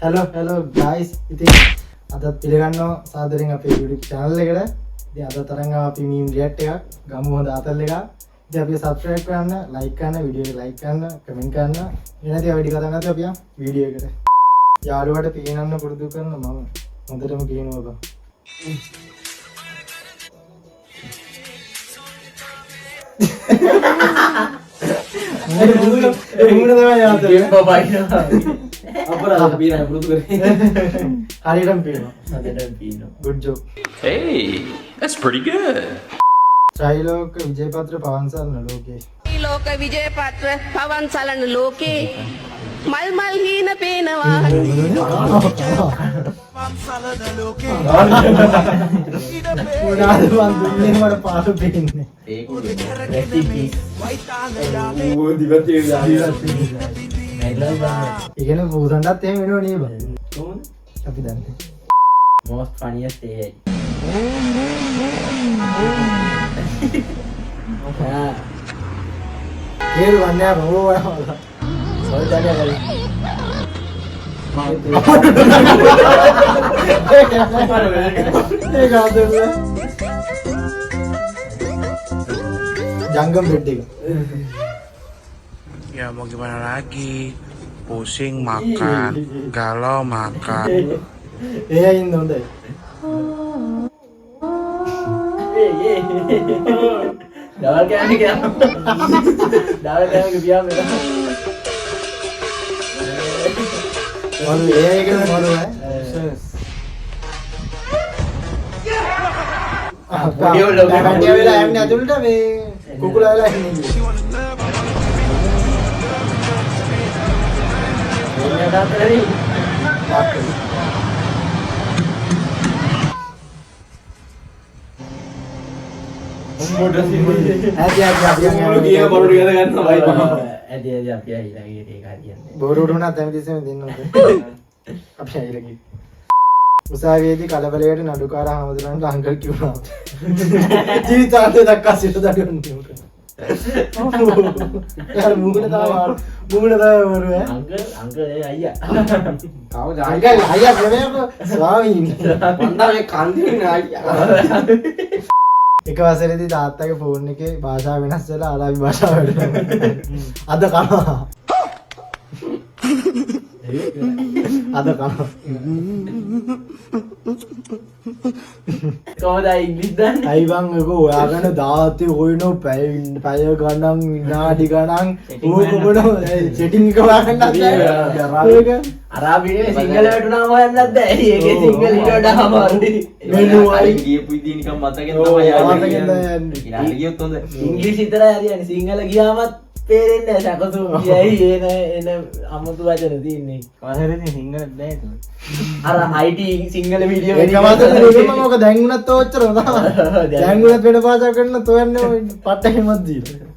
hello guys. ඉතින් අද පිළිගන්නවා සාදරයෙන් අපේ YouTube channel එකට. ඉතින් අද තරංග අපි meme react එකක් ගමු හොඳ අතල් එකක්. ඉතින් අපි subscribe කරන්න, like කරන්න, video එක like කරන්න, comment කරන්න. එනදී වැඩි කතා නැතුව අපි video එකට. යාළුවට පීනන්න පුරුදු කරන මම හොඳටම කියනවා බා. මුණ තමයි යාළුවා. ගේම් බබයිනවා. අපරාධ පීනන්න පුරුදු කරේ. හරියටම පීනවා. Good job. Hey, that's pretty good. ත්‍රිලෝක විජයපත්‍ර පවන් සලන ලෝකේ. ත්‍රිලෝක විජයපත්‍ර පවන් සලන ලෝකේ මල් මල් හීන පේනවා. උනාද මන් දුන්නේ මට පාට පේන්නේ. ඒක රෙසිපි. ඕ දිවතේ දාලා. ඉගෙන පොසන්ටත් එහෙම වෙනව නේ බං. කොහොමද? අපි දන්නේ. Most funniest AI. ඒරු වන්නේ රෝ වල. සෝල්ජර් එකයි. ඒක ආදෙන්න. ජංගම් බෙඩ් එක. Ya mau gimana lagi, pusing makan, galau makan. ඒ ඉන්න හොඳයි. Dawal kayaknya gitu. Dawal kayaknya kebiasaan ya. මොන ඒ එකද මොනවද? Video lo කණ්ඩිය වෙලා යන්නේ ඇතුළට මේ කුකුලා වෙලා ඉන්නේ. Ini ada tadi. Ada apa ya lagi dia kalian. බොරුට උනත් හැමතිස්සෙම දෙන්න ඕනේ. අපි ඇවිල්ලා උසාවියේදී කලබලයට නඩුකාර හමුදුරන්ට අංකල් කිව්වා. ජීවිතාන්තය දක්වා සිට දඩුවන්නේ මොකද? යාර මුගුණ තාම වරු ඈ. Uncle ayah. කවුද අයියා ප්‍රමේයක ස්වාමීනි. Mantap මේ කන්දිනේ ayah. එක වසරේදී තාත්තගේ ෆෝන් එකේ භාෂාව වෙනස් වෙලා අරාබි භාෂාවට අද කනවා. අද කනවා. Kau dah English dah. Ivan එක ඔයාගෙන දාත්තේ හොයනෝ පැය ගණන් විනාඩි ගණන් ඕක මොනවද සෙටින් එක හොයාගන්නත් බැහැ. අරාබි නේ සිංහල වැටුණාම හොයන්නත් බැහැ. ඒකේ සිංහල ඊට වඩා අමාරුයි. මෙන්නු අයි ගියපු ඉතින් නිකන් මතකෙන් තමයි යන්නේ. ඉංග්‍රීසි ගියොත් හොඳ. ඉංග්‍රීසි විතරයි හරියන්නේ. සිංහල ගියාමත් පේරෙන්නේ නැහැ. සකසු කියයි එන අමුතු වචන තියෙන්නේ. වසරේදී සිංහල බෑ ඒක. අර IT සිංහල වීඩියෝ ඒක මම මොක දැන් උනත් ඔච්චරම තමයි. දැන් උනත් වෙන භාෂාවක් කරන්න තෝයන්නේ පට්ටහෙමත් දීලා.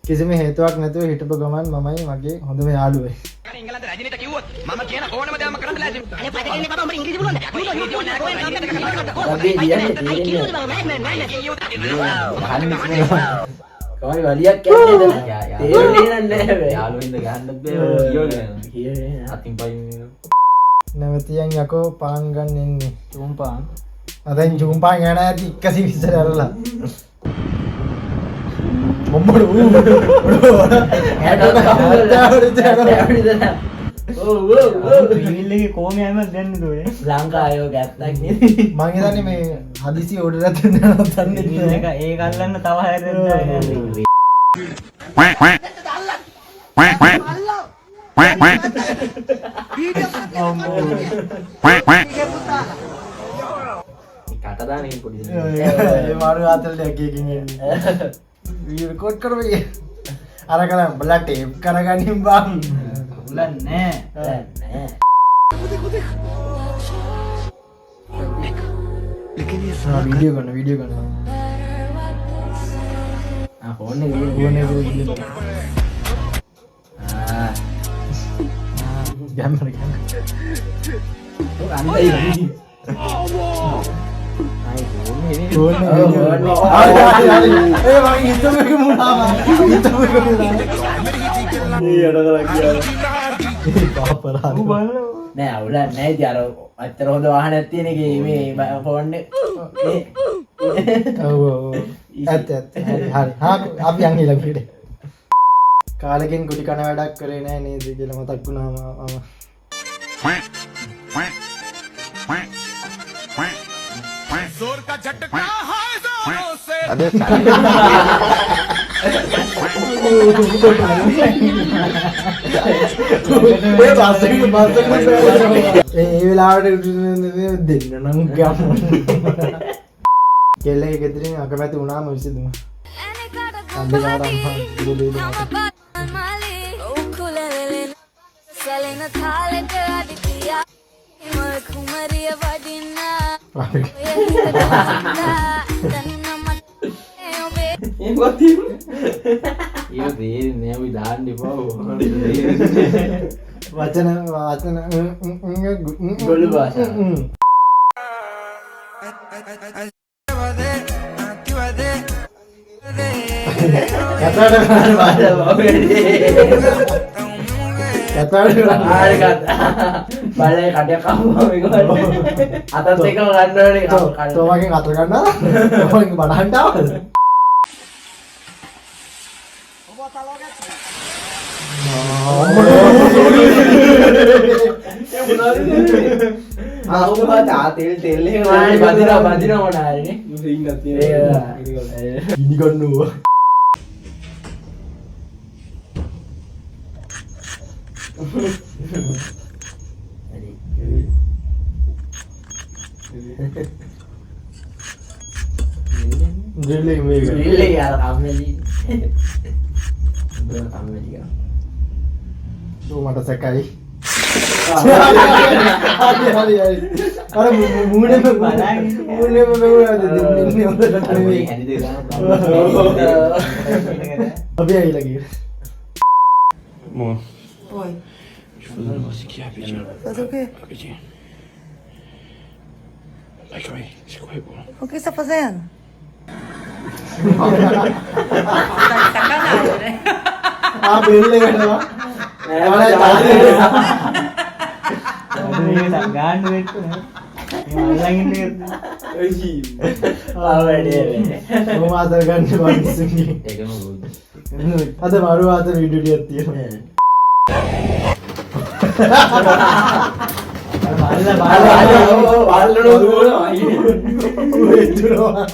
කිසිම හේතුවක් නැතුව හිටපු ගමන් මමයි මගේ හොඳම යාළුවයි. ඉංගලන්ත රජිනිට කිව්වොත් මම කියන ඕනම දෙයක් කරන්න ලෑස්ති. අනේ පද කියන්නේ බබා උඹට ඉංග්‍රීසි පුළුවන්ද? කවයි වලියක් කියන්නේ නැහැ. තේරුනේ නැහැ. යාළුවෙන්ද ගහන්නත් බෑ. කියෝනේ. අතින් පයින් නැවතියන් යකෝ පාන් ගන්න එන්නේ. චූම්පාන්. අදෙන් චූම්පාන් යන ඇති 120 අරලා. මොම්බඩ ඊල්ලගේ කෝමයම දැන්න දුවේ ලංකායෝ ගැත්තක් නේ. මං හිතන්නේ මේ හදිසි ඕඩර් එකක් දෙන්න තන්නේ ඒක ඒ ගල්ලන්න තව හැරෙන්න Quack quack. Quack quack. Quack quack. Quack quack. කටදානේ පොඩි ඒ මාරු ආතල් දෙකකින් එන්නේ වීඩියෝ රෙකෝඩ් කරමු අර කරා බලා ටේප් කරගනින් බං උලන්නේ නෑ. වීඩියෝ කරනවා ෆෝන් එකේ වීඩියෝ ගැම්මර අන්දයි පාපරා නෑ අවුලක් නෑ ඉතින් අර අතර හොඳ වාහනයක් තියෙන එකේ මේ ෆෝන් එක ඔව් ඇත්ත හරි අපි යන් ඊළඟට කාලෙකින් කුටි කන වැඩක් කරේ නෑ නේද කියලා මතක් වුණාම ඒ වෙලාවට දෙන්න නම් ගමු කෙල්ලගේ ගෙදරින් අකමැති වුණාම විසඳුම වචන ගොළු භාෂාව. බලේ කඩේ කවුවා මේක අතත් එකම ගන්න ඕනේ තෝමගෙන් අත ගන්නවා තෝමගෙන් බඩහන්ට ආවද තෙල් එක බදිනවා මොනාරනේ ඉනි ගන්නවා Drilling මේක. drilling යාර කම්මැලි. බල කම්මැලි ගා. මට සැකයි. හරි. අර මූණෙම බලන්නේ. මූණෙම මෙවුනද දෙන්නේ හොඳට නෙමෙයි. අපි ඇවිල්ලා ගියේ. Oi. Fazer o quê? O que você tá fazendo? Ah, beleza, galera. ගාන්න වෙන්න අල්ලගෙන මම ආතර ගන්න වන්සුගේ ඒකම ගොඩ. අද මරු ආතර වීඩියෝ ටිකක් තියෙනවා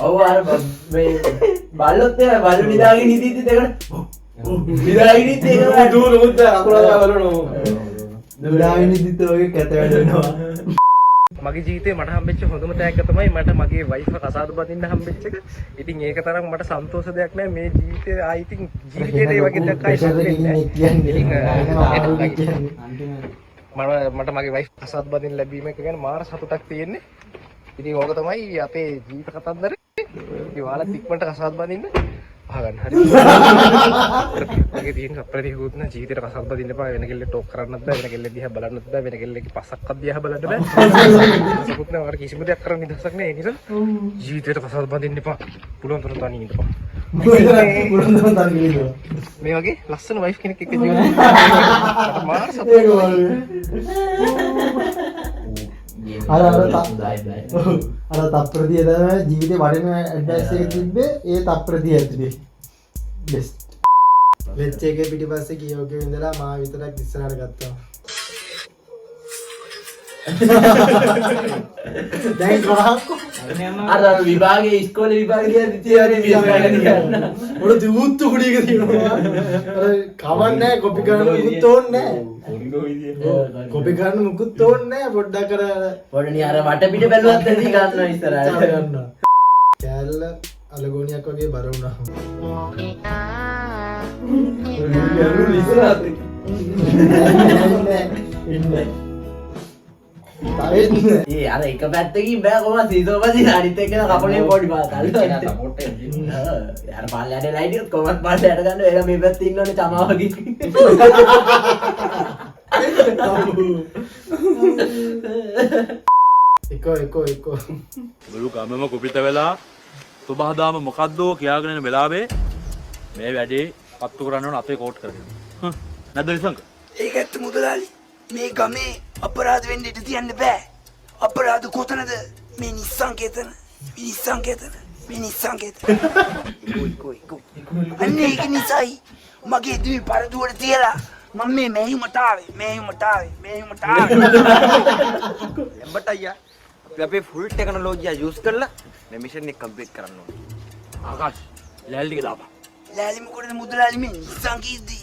ඔව් අර මේ බල්ලොත් ඒ බල්ලු නිදාගෙන ඉඳිද්දි දෙකට නිදාගෙන ඉඳිද්දි ඒක දුර උද්ද අකුරලා බලනවා. දුරාවින් ඉදිත් ඔය කැත වැඩනවා මගේ ජීවිතේ මට හම්බෙච්ච හොඳම තෑග්ග තමයි මට මගේ වයිෆ් කසාද බඳින්න හම්බෙච්ච එක. ඉතින් ඒක තරම් මට සන්තෝෂ දෙයක් නෑ මේ ජීවිතේ ආයි ඉතින් ජීවිතේට ඒ වගේ දෙයක් ආයි මට මගේ වයිෆ් කසාද බඳින්න ලැබීම එක ගැන මාර සතුටක් තියෙන්නේ. ඉතින් ඕක තමයි අපේ ජීවිත කතන්දරේ. ඉතින් ඔයාලා ඉක්මනට කසාද බඳින්න පහගන්න. හරි. මගේ තියෙන අප්‍රතිහූත් න ජීවිතේට කසාද බඳින්න එපා. වෙන කෙල්ලෙක් ටෝක් කරන්නත් බෑ. වෙන කෙල්ලෙක් දිහා බලන්නත් බෑ. වෙන කෙල්ලෙක්ගේ පස්සක්වත් දිහා බලන්න බෑ. සකුත් නෑ. ඔයාලා කිසිම දෙයක් කරන්න නිදහසක් නෑ. ඒ නිසා ජීවිතේට කසාද බඳින්න එපා. පුළුවන් තරම් තනියෙන් ඉඳපන්. පුරුන් දම තනියෙන් මේ වගේ ලස්සන වයිෆ් කෙනෙක් එක්ක ජීවත් වෙන්න මාර සතුටක්. අර තප්ප්‍රතිය තමයි ජීවිතේ වටින ඇඩ්වයිස් එක තිබ්බේ ඒ තප්ප්‍රතිය ඇතුලේ බෙස්ට් වෙච්ච එකේ පිටිපස්සේ කියෝකේ ඉඳලා මා විතරක් ඉස්සරහට ගත්තා දැන් කරහක්කෝ අර විභාගේ ඉස්කෝලේ විභාගේ දිතියනේ විභාගය ගන්න. උඩ දුවුත්තු කුඩියක තියෙනවා අර කවන්නේ කොපි කරන්න මුකුත් ඕනේ නැහැ කොපි කරන්න මුකුත් ඕනේ නැහැ පොඩ්ඩක් අර පොඩ්ඩනි අර වටපිට බැලුවත් ඇති ගන්නවා ඉස්සරහට ගන්නවා කැල්ල අලගෝනියක් වගේ බර වුණා ඉන්නේ ඒ අර එක පැත්තකින් බෑ කොහොමද සීතෝපදී අනිත් එක්කන කපලේ පොඩි පාතල් යාර පාල්ලයට ලයිටියොත් කොහොමද පාල්ලයට ගන්න එලා මේ පැත්තේ ඉන්නෝනේ තමා වගේ එකෝ මුළු ගමම කුපිත වෙලා සුබහදාම මොකද්දෝ කියාගෙන යන වෙලාවේ මේ වැඩේ පත්තු කරන්න ඕන අපේ කෝට් කරගෙන. නැද්ද විසංක? ඒක ඇත්ත මුදලාලි. මේ ගමේ අපරාධ වෙන්න ඉඩ තියන්න බෑ. අපරාධ කොතනද? මේ නිස්සංකේතන. අන්න ඒක නිසායි මගේ දිවි පරදුවට තියලා මම මේ මෙහෙයුමට ආවේ. එම්බට අයියා අපි අපේ ෆුල් ටෙක්නොලොජිය යූස් කරලා මේ මිෂන් එක කම්ප්ලීට් කරන්න ඕනේ. ආකාශ ලෑලි ටික දාපන්. ලෑලි මොකටද මුදලාලි මේ නිස්සං කිද්දි.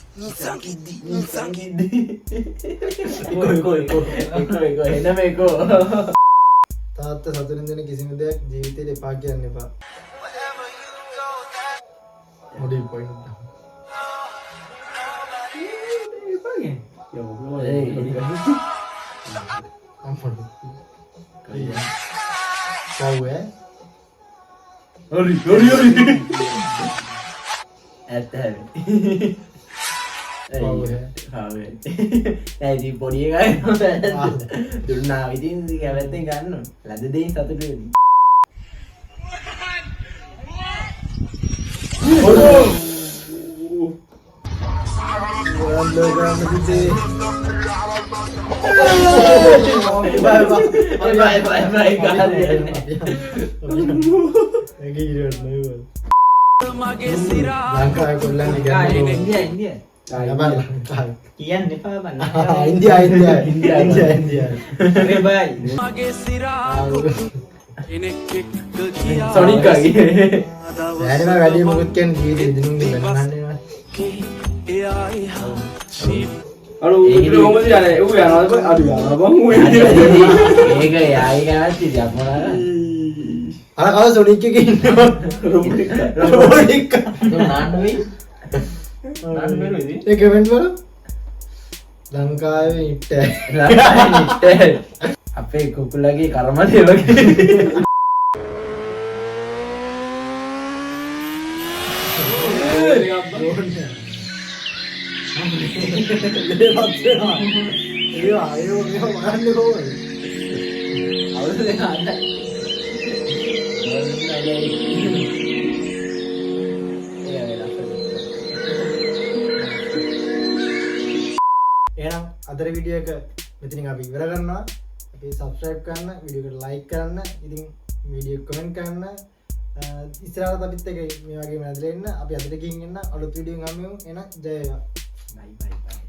එනමේකෝ තාත්තා සතුටින් දෙන කිසිම දෙයක් ජීවිතේට එපා කියන්න එපා. මොඩි පොයින්ට්. අම්පොඩු. කවුවේ? හරි. ඇත්ත හැබැයි. කවුවේ? ඇයි පොඩි එකයි දුන්නා ඉතින් කැමැත්තෙන් ගන්න ලද දෙයින් සතුටු වෙන්න. ලංකාවේ කොල්ලන්ගේ ගන්න ඉන්දියා කියන්න එපා බං. ඉන්දියා සොනිකාගේ දැනම වැඩි මොකක් කියන්නේ ජීවිතේ දිනුම් වෙනවන්නේ. ඒක යායි කැමැත්ති දෙයක් මොනවා අර කව සොනික් එකේ ඉන්නවා. රොබෝටික්. ඒ කමෙන්ට් වල ලංකාවේ ඉට්ට අපේ කුකුලගේ කර්මදේ වගේ. එහෙනම් අදර වීඩියෝ එක මෙතනින් අපි ඉවර කරනවා. අපි subscribe කරන්න, වීඩියෝ එකට like කරන්න, ඉතින් වීඩියෝ comment කරන්න. ඉස්සරහට අපිත් එක්ක මේ වගේ මැදලා ඉන්න. අපි අදට ගිහින් එන්න අලුත් වීඩියෝ එකක් ගමු. එහෙනම් ජය වේවා. බයි බයි බයි.